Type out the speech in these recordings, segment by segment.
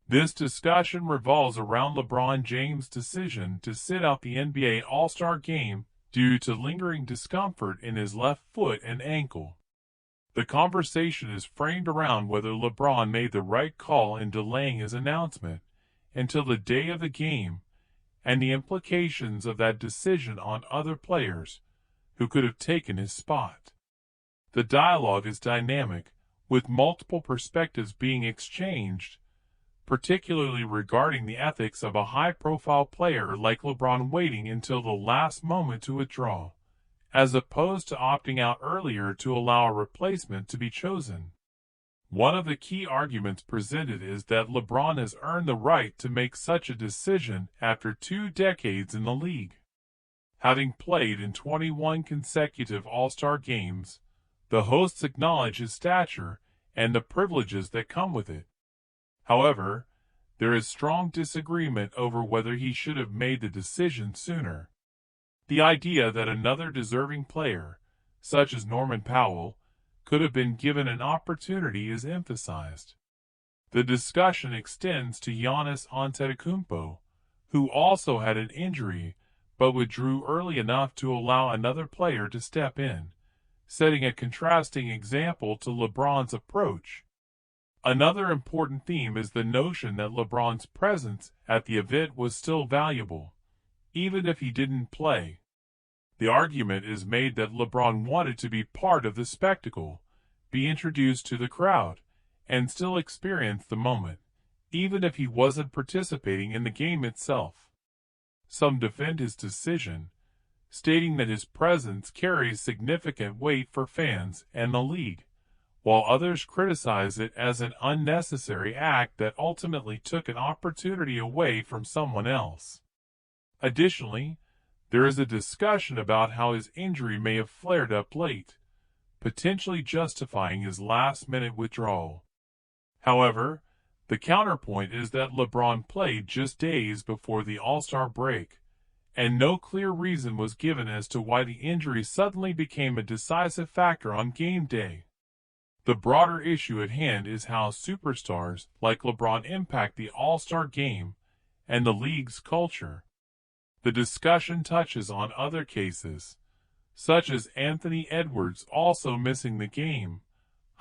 This discussion revolves around LeBron James' decision to sit out the NBA All-Star Game due to lingering discomfort in his left foot and ankle. The conversation is framed around whether LeBron made the right call in delaying his announcement until the day of the game, and the implications of that decision on other players who could have taken his spot. The dialogue is dynamic, with multiple perspectives being exchanged, particularly regarding the ethics of a high-profile player like LeBron waiting until the last moment to withdraw, as opposed to opting out earlier to allow a replacement to be chosen. One of the key arguments presented is that LeBron has earned the right to make such a decision after 2 decades in the league. Having played in 21 consecutive All-Star games, the hosts acknowledge his stature and the privileges that come with it. However, there is strong disagreement over whether he should have made the decision sooner. The idea that another deserving player, such as Norman Powell, could have been given an opportunity is emphasized. The discussion extends to Giannis Antetokounmpo, who also had an injury but withdrew early enough to allow another player to step in, setting a contrasting example to LeBron's approach. Another important theme is the notion that LeBron's presence at the event was still valuable, even if he didn't play. The argument is made that LeBron wanted to be part of the spectacle, be introduced to the crowd, and still experience the moment, even if he wasn't participating in the game itself. Some defend his decision, stating that his presence carries significant weight for fans and the league, while others criticize it as an unnecessary act that ultimately took an opportunity away from someone else. Additionally, there is a discussion about how his injury may have flared up late, potentially justifying his last-minute withdrawal. However, the counterpoint is that LeBron played just days before the All-Star break, and no clear reason was given as to why the injury suddenly became a decisive factor on game day. The broader issue at hand is how superstars like LeBron impact the All-Star game and the league's culture. The discussion touches on other cases, such as Anthony Edwards also missing the game,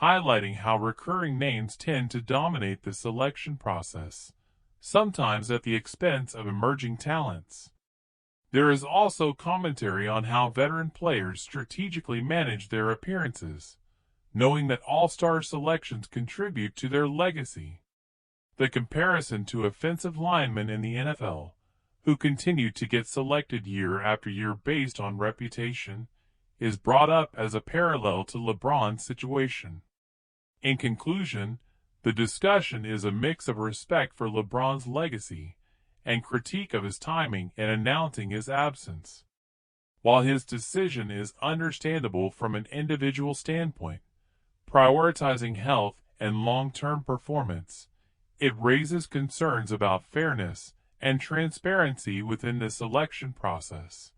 highlighting how recurring names tend to dominate the selection process, sometimes at the expense of emerging talents. There is also commentary on how veteran players strategically manage their appearances, knowing that all-star selections contribute to their legacy. The comparison to offensive linemen in the NFL, who continue to get selected year after year based on reputation, is brought up as a parallel to LeBron's situation. In conclusion, the discussion is a mix of respect for LeBron's legacy and critique of his timing in announcing his absence. While his decision is understandable from an individual standpoint, prioritizing health and long-term performance, it raises concerns about fairness and transparency within the selection process.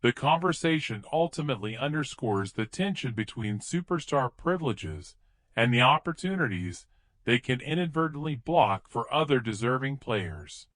The conversation ultimately underscores the tension between superstar privileges and the opportunities they can inadvertently block for other deserving players.